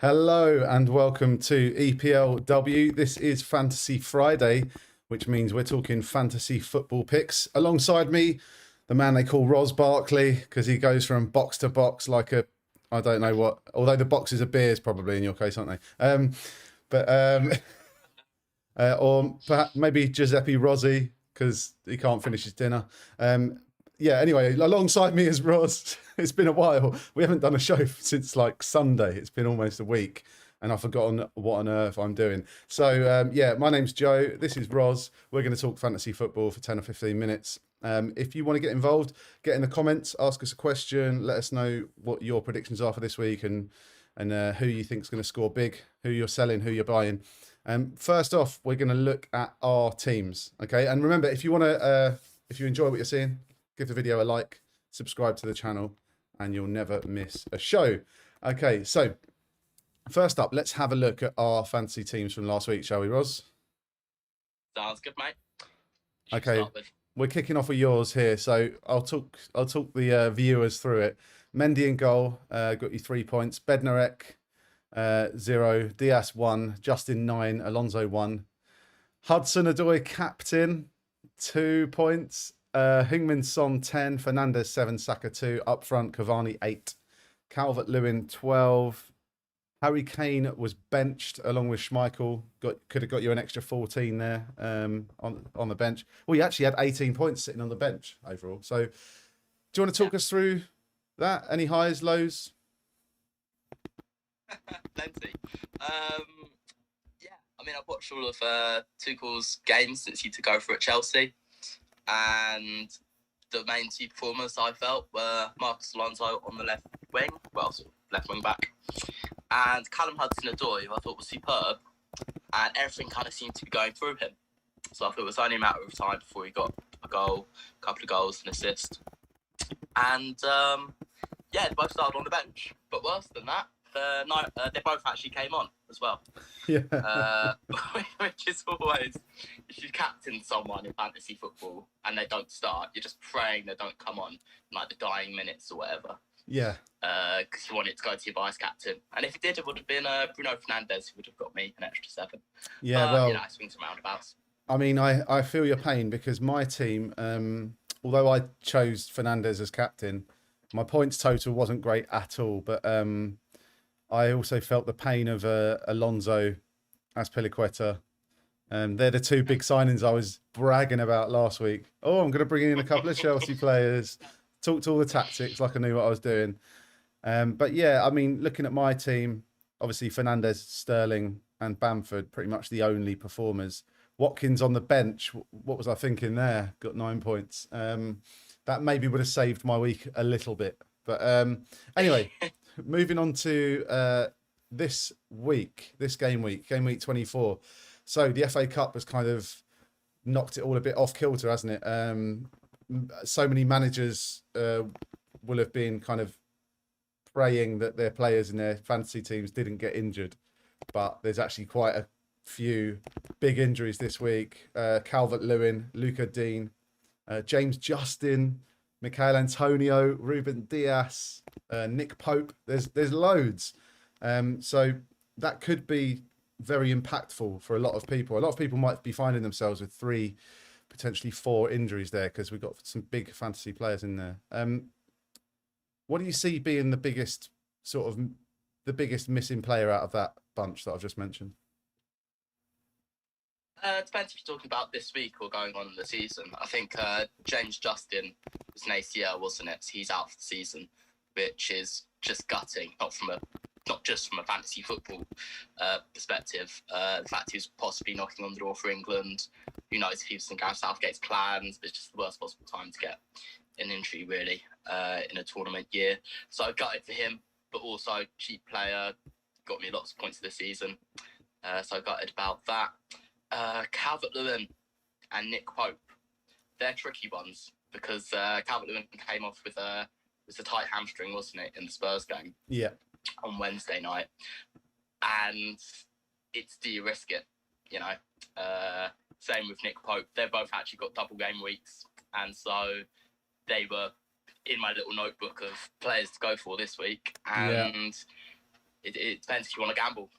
Hello and welcome to EPLW. This is Fantasy Friday, which means we're talking fantasy football picks. Alongside me, the man they call Roz Barkley, because he goes from box to box like a, I don't know what, although the boxes are beers probably in your case, aren't they? Or perhaps maybe Giuseppe Rossi, because he can't finish his dinner. Anyway, alongside me is Roz. It's been a while. We haven't done a show since like Sunday. It's been almost a week and I've forgotten what on earth I'm doing. So, my name's Joe. This is Roz. We're going to talk fantasy football for 10 or 15 minutes. If you want to get involved, get in the comments, ask us a question, let us know what your predictions are for this week and who you think is going to score big, who you're selling, who you're buying. First off, we're going to look at our teams. Okay. And remember, if you want to, if you enjoy what you're seeing, give the video a like, subscribe to the channel, and you'll never miss a show. Okay, so first up, let's have a look at our fantasy teams from last week, shall we, Roz? Sounds good, mate. Okay, we're kicking off with yours here, so I'll talk the viewers through it. Mendy in goal, got you 3 points. Bednarek, 0. Diaz 1. Justin 9. Alonso 1. Hudson-Odoi captain, 2 points. Heung-min Son 10, Fernandes 7, Saka 2, up front Cavani 8, Calvert-Lewin 12. Harry Kane was benched along with Schmeichel. Could have got you an extra 14 there on the bench. Well, you actually had 18 points sitting on the bench overall. So, do you want to talk us through that? Any highs, lows? Plenty. I've watched all of Tuchel's games since he took over at Chelsea. And the main two performers I felt were Marcus Alonso on the left wing, left wing back, and Callum Hudson-Odoi, who I thought was superb, and everything kind of seemed to be going through him. So I thought it was only a matter of time before he got a goal, a couple of goals, an assist. And they both started on the bench. But worse than that, they both actually came on as well. Yeah. Which is always, if you captain someone in fantasy football and they don't start, you're just praying they don't come on in like the dying minutes or whatever. Yeah. Because you want it to go to your vice captain. And if it did, it would have been Bruno Fernandes who would have got me an extra 7. Yeah, well, swings and roundabouts. I mean, I feel your pain because my team, although I chose Fernandes as captain, my points total wasn't great at all. But I also felt the pain of Alonso, Azpilicueta. They're the two big signings I was bragging about last week. Oh, I'm going to bring in a couple of Chelsea players, talked all the tactics like I knew what I was doing. But yeah, I mean, looking at my team, obviously Fernandes, Sterling and Bamford, pretty much the only performers. Watkins on the bench, what was I thinking there? Got 9 points. That maybe would have saved my week a little bit. But anyway, moving on to this game week 24. So the FA Cup has kind of knocked it all a bit off kilter, hasn't it? So many managers will have been kind of praying that their players in their fantasy teams didn't get injured. But there's actually quite a few big injuries this week. Calvert-Lewin, Luca Dean, James Justin, Michail Antonio, Ruben Diaz, Nick Pope. There's loads. So that could be very impactful for a lot of people. A lot of people might be finding themselves with 3, potentially 4 injuries there because we've got some big fantasy players in there. What do you see being the biggest missing player out of that bunch that I've just mentioned? It depends if you're talking about this week or going on in the season. I think James Justin was an ACL, wasn't it? So he's out for the season, which is just gutting, not just from a fantasy football perspective. The fact he was possibly knocking on the door for England. Who knows if he was in Gareth Southgate's plans, but it's just the worst possible time to get an injury, really, in a tournament year. So I gutted for him, but also cheap player, got me lots of points this season. So I gutted about that. Calvert-Lewin and Nick Pope, they're tricky ones because Calvert-Lewin came off with a tight hamstring, wasn't it, in the Spurs game? Yeah. On Wednesday night, and it's do you risk it? Same with Nick Pope. They both actually got double game weeks, and so they were in my little notebook of players to go for this week. And it depends if you want to gamble.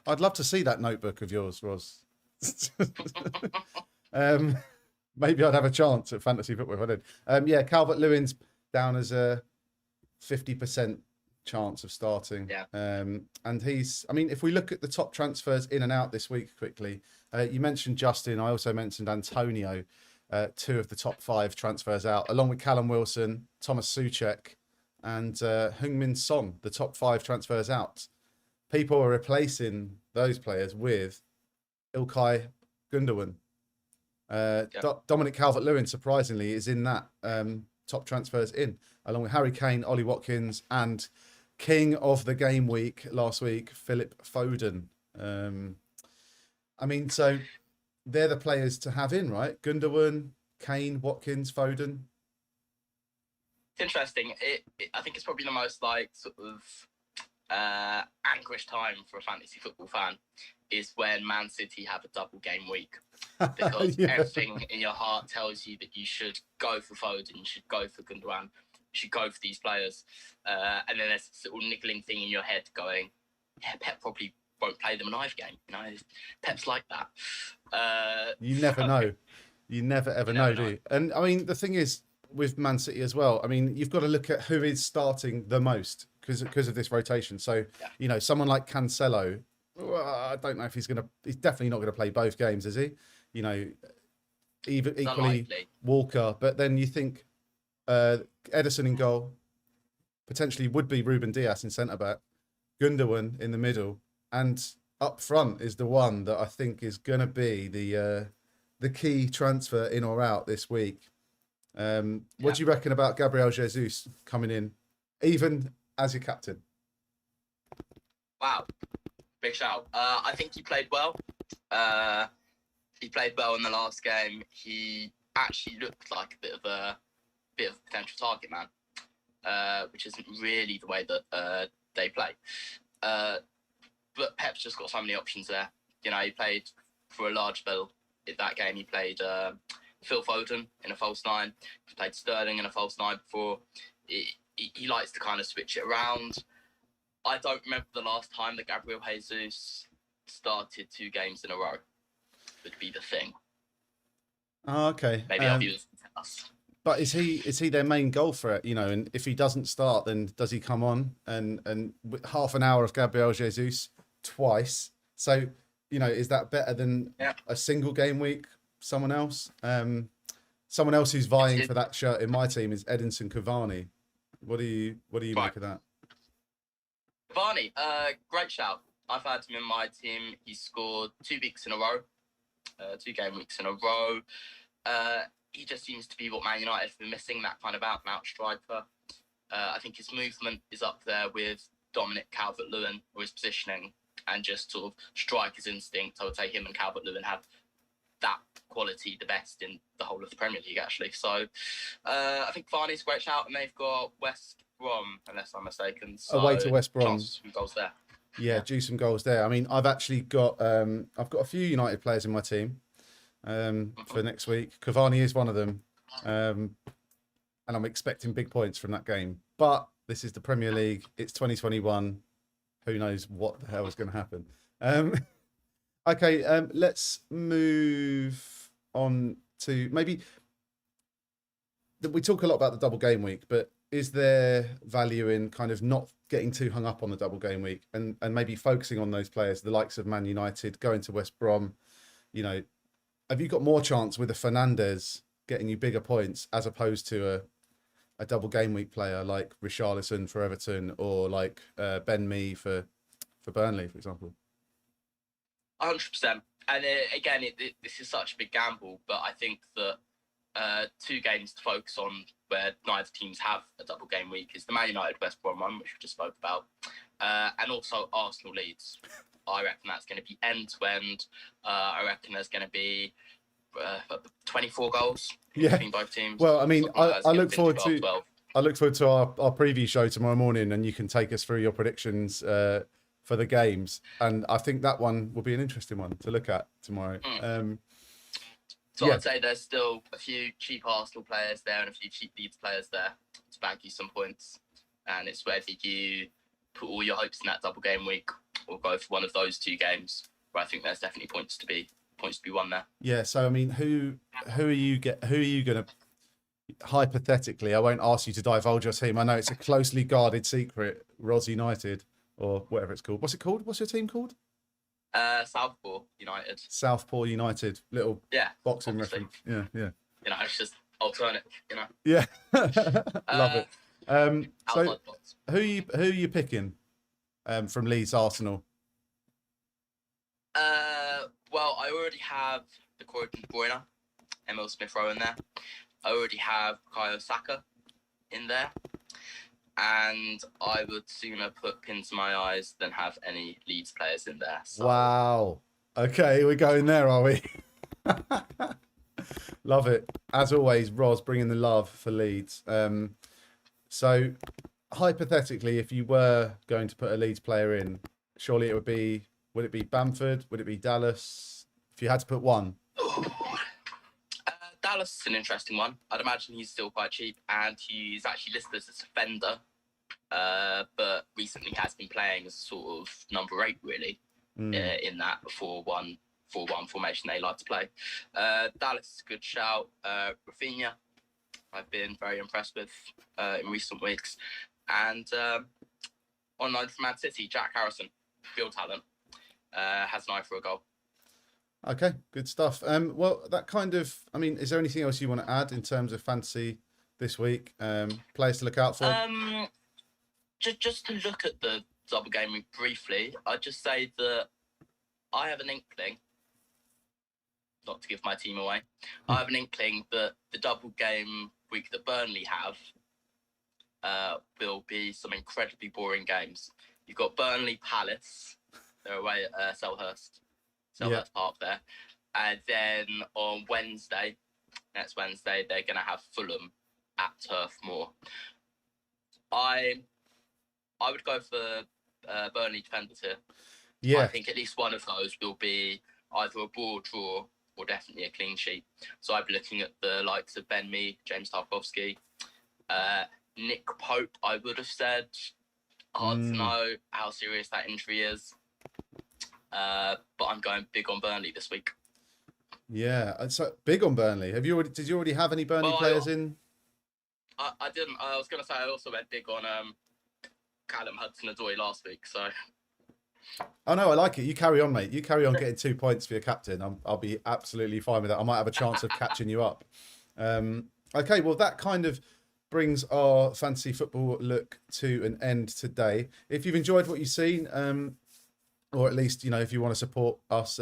I'd love to see that notebook of yours, Roz. Maybe I'd have a chance at fantasy football if I did. Yeah, Calvert-Lewin's down as a 50% chance of starting. Yeah. And he's, I mean, if we look at the top transfers in and out this week quickly, you mentioned Justin. I also mentioned Antonio, 2 of the top 5 transfers out, along with Callum Wilson, Thomas Souček, and Heung-min Son, the top 5 transfers out. People are replacing those players with Ilkay Gundogan. Dominic Calvert-Lewin, surprisingly, is in that top transfers in, along with Harry Kane, Ollie Watkins, and king of the game week last week, Philip Foden. I mean, so they're the players to have in, right? Gundogan, Kane, Watkins, Foden. It's interesting. I think it's probably the most like sort of anguish time for a fantasy football fan is when Man City have a double game week, because everything in your heart tells you that you should go for Foden, you should go for Gundogan, you should go for these players, and then there's this little niggling thing in your head going, yeah, Pep probably won't play them an Ive game. You know, Pep's like that. You never know. You never ever know, do you? And I mean, the thing is with Man City as well. I mean, you've got to look at who is starting the most because of this rotation. So you know, someone like Cancelo. Well, I don't know if he's definitely not going to play both games, is he? You know, equally unlikely. Walker. But then you think Ederson in goal, potentially would be Ruben Dias in centre back, Gundogan in the middle, and up front is the one that I think is going to be the key transfer in or out this week. What do you reckon about Gabriel Jesus coming in, even as your captain? Wow. Big shout. I think he played well. He played well in the last game. He actually looked like a bit of a potential target man, which isn't really the way that they play. But Pep's just got so many options there. You know, he played for a large spell in that game. He played Phil Foden in a false 9. He played Sterling in a false 9 before. He likes to kind of switch it around. I don't remember the last time that Gabriel Jesus started 2 games in a row. Would be the thing. Oh, okay. Maybe I'll be us. But is he their main goal threat? You know, and if he doesn't start, then does he come on and half an hour of Gabriel Jesus twice? So you know, is that better than a single game week? Someone else, someone else who's vying for that shirt in my team is Edinson Cavani. What do you make of that? Cavani, great shout. I've had him in my team. He scored 2 weeks in a row, 2 game weeks in a row. He just seems to be what Man United have been missing, that kind of out-and-out striker. I think his movement is up there with Dominic Calvert-Lewin, or his positioning, and just sort of striker's instinct. I would say him and Calvert-Lewin have that quality the best in the whole of the Premier League, actually. So I think Varney's a great shout, and they've got West Brom, unless I'm mistaken. So away to West Brom. Some goals there. Yeah, do some goals there. I mean, I've actually got a few United players in my team for next week. Cavani is one of them, and I'm expecting big points from that game. But this is the Premier League. It's 2021. Who knows what the hell is going to happen? Okay, let's move on to maybe. We talk a lot about the double game week, but is there value in kind of not getting too hung up on the double game week and maybe focusing on those players, the likes of Man United, going to West Brom? You know, have you got more chance with a Fernandes getting you bigger points as opposed to a double game week player like Richarlison for Everton or like Ben Mee for Burnley, for example? 100%. And again, this is such a big gamble, but I think that 2 games to focus on where neither teams have a double game week is the Man United West Brom one, which we just spoke about, and also Arsenal Leeds. I reckon that's going to be end to end. I reckon there's going to be 24 goals between both teams. Well, I mean, I look forward to our preview show tomorrow morning, and you can take us through your predictions for the games, and I think that one will be an interesting one to look at tomorrow. So I'd say there's still a few cheap Arsenal players there and a few cheap Leeds players there to bag you some points, and it's whether you put all your hopes in that double game week, or go for one of those 2 games where I think there's definitely points to be won there. Yeah. So I mean, who are you going to? Hypothetically, I won't ask you to divulge your team. I know it's a closely guarded secret. Roz United, or whatever it's called. What's it called? What's your team called? Southpaw United. Southpaw United. Little boxing obviously. reference. Yeah. It's just alternative. Yeah. Love it. So Box. who are you picking from Leeds Arsenal? Well, I already have the Corey De Bruyne, Emil Smith-Rowe in there. I already have Bukayo Saka in there. And I would sooner put pins in my eyes than have any Leeds players in there. So. Wow. Okay, we're going there, are we? Love it. As always, Roz bringing the love for Leeds. So, hypothetically, if you were going to put a Leeds player in, surely would it be Bamford? Would it be Dallas? If you had to put one. Dallas is an interesting one. I'd imagine he's still quite cheap, and he's actually listed as a defender, but recently has been playing as sort of number 8, really, in that 4-1 formation they like to play. Dallas is a good shout. Rafinha, I've been very impressed with in recent weeks. And online from Man City, Jack Harrison, real talent, has an eye for a goal. Okay, good stuff. Well, that kind of, I mean, is there anything else you want to add in terms of fantasy this week? Players to look out for? Just to look at the double game week briefly, I'd just say that I have an inkling, not to give my team away, I have an inkling that the double game week that Burnley have will be some incredibly boring games. You've got Burnley Palace, they're away at Selhurst Park there. And then on next Wednesday, they're going to have Fulham at Turf Moor. I would go for Burnley defenders here. Yeah. I think at least one of those will be either a draw or definitely a clean sheet. So I'd be looking at the likes of Ben Mee, James Tarkowski, Nick Pope, I would have said. Hard to know how serious that injury is. But I'm going big on Burnley this week. Yeah, so big on Burnley. Did you already have any Burnley players in? I didn't. I was going to say I also went big on Callum Hudson-Odoi last week. So. Oh no, I like it. You carry on, mate. You carry on getting 2 points for your captain. I'll be absolutely fine with that. I might have a chance of catching you up. Okay, well that kind of brings our fantasy football look to an end today. If you've enjoyed what you've seen, or at least, if you want to support us,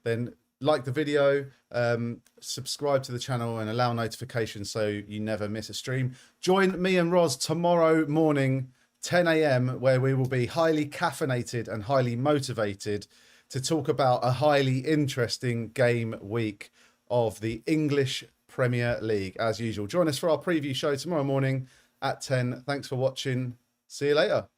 then like the video, subscribe to the channel and allow notifications so you never miss a stream. Join me and Roz tomorrow morning, 10 a.m, where we will be highly caffeinated and highly motivated to talk about a highly interesting game week of the English Premier League. As usual, join us for our preview show tomorrow morning at 10. Thanks for watching. See you later.